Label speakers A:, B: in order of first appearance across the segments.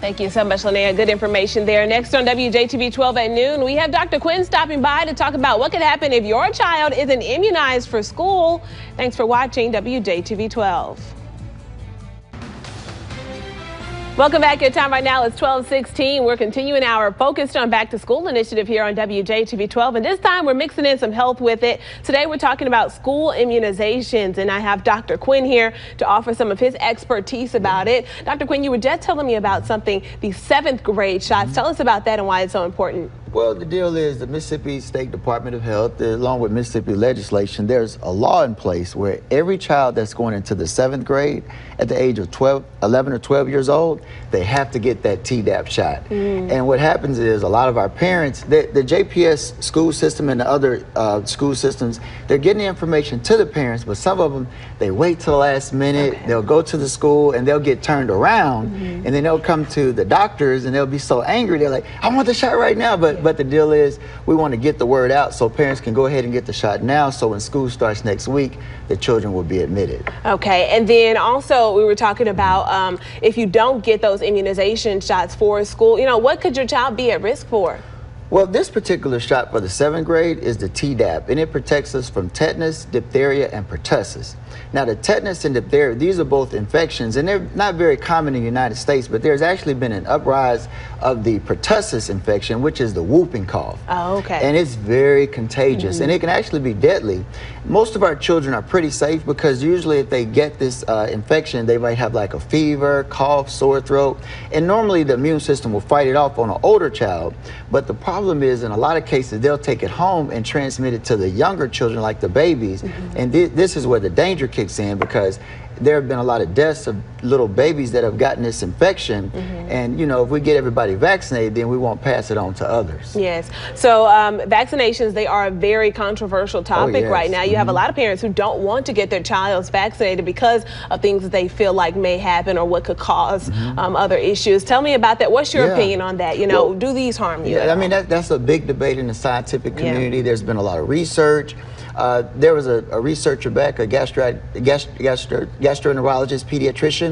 A: Thank you so much, Linnea. Good information there. Next on WJTV 12 at noon, we have Dr. Quinn stopping by to talk about what could happen if your child isn't immunized for school. Thanks for watching WJTV 12. Welcome back. Your time right now is 12:16. We're continuing our Focused on Back to School initiative here on WJTV 12, and this time we're mixing in some health with it. Today we're talking about school immunizations, and I have Dr. Quinn here to offer some of his expertise about it. Dr. Quinn, you were just telling me about something, the 7th grade shots. Tell us about that and why it's so important.
B: Well, the deal is the Mississippi State Department of Health, along with Mississippi legislation, there's a law in place where every child that's going into the 7th grade at the age of 11 or 12 years old, they have to get that DTaP shot. And what happens is a lot of our parents, the JPS school system and the other school systems, they're getting the information to the parents, but some of them, they wait till the last minute. Okay. They'll go to the school and they'll get turned around, and then they'll come to the doctors and they'll be so angry. They're like, I want the shot right now. But the deal is we want to get the word out so parents can go ahead and get the shot now, so when school starts next week, the children will be admitted. Okay,
A: and then also we were talking about if you don't get those immunization shots for school, what could your child be at risk for?
B: Well, this particular shot for the 7th grade is the DTaP, and it protects us from tetanus, diphtheria, and pertussis. Now, the tetanus and diphtheria, these are both infections, and they're not very common in the United States, but there's actually been an uprise of the pertussis infection, which is the whooping cough.
A: Oh, okay.
B: And it's very contagious, and it can actually be deadly. Most of our children are pretty safe because usually if they get this infection, they might have like a fever, cough, sore throat, and normally the immune system will fight it off on an older child. But the problem is, in a lot of cases, they'll take it home and transmit it to the younger children, like the babies. And this is where the danger kicks in, because there have been a lot of deaths of little babies that have gotten this infection. And, if we get everybody vaccinated, then we won't pass it on to others.
A: Yes. So vaccinations, they are a very controversial topic right now. You have a lot of parents who don't want to get their child vaccinated because of things that they feel like may happen or what could cause other issues. Tell me about that. What's your opinion on that? Do these harm you?
B: I mean, that's a big debate in the scientific community. There's been a lot of research. There was a researcher back, a gastroenterologist, pediatrician,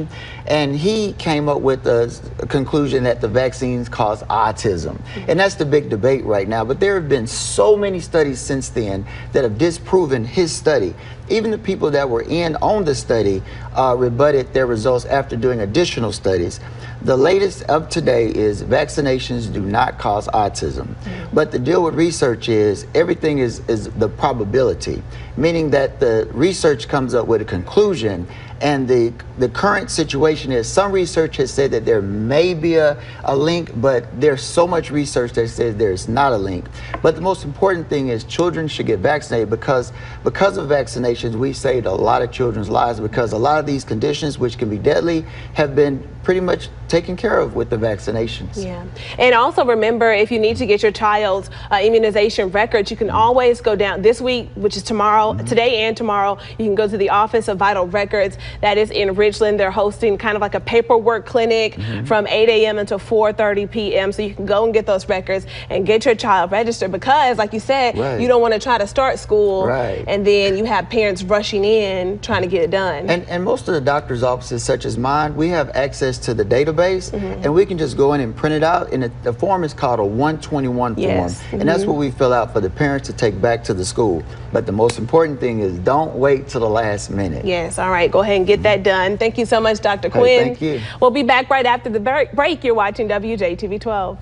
B: and he came up with a conclusion that the vaccines cause autism. And that's the big debate right now. But there have been so many studies since then that have disproven his study. Even the people that were on the study rebutted their results after doing additional studies. The latest up to date is vaccinations do not cause autism. But the deal with research is everything is the probability, meaning that the research comes up with a conclusion. And the current situation is some research has said that there may be a link, but there's so much research that says there's not a link. But the most important thing is children should get vaccinated because of vaccinations, we've saved a lot of children's lives, because a lot of these conditions, which can be deadly, have been pretty much taken care of with the vaccinations.
A: Yeah. And also remember, if you need to get your child's immunization records, you can always go down this week, which is tomorrow, today and tomorrow. You can go to the Office of Vital Records. That is in Ridgeland. They're hosting kind of like a paperwork clinic from 8 a.m. until 4:30 p.m. So you can go and get those records and get your child registered, because like you said, you don't want to try to start school and then you have parents rushing in trying to get it done.
B: And most of the doctor's offices, such as mine, we have access to the database, and we can just go in and print it out. And the form is called a 121 form. And that's what we fill out for the parents to take back to the school. But the most important thing is don't wait till the last minute.
A: Yes. All right. Go ahead and get that done. Thank you so much, Dr. Quinn.
B: Thank you.
A: We'll be back right after the break. You're watching WJTV 12.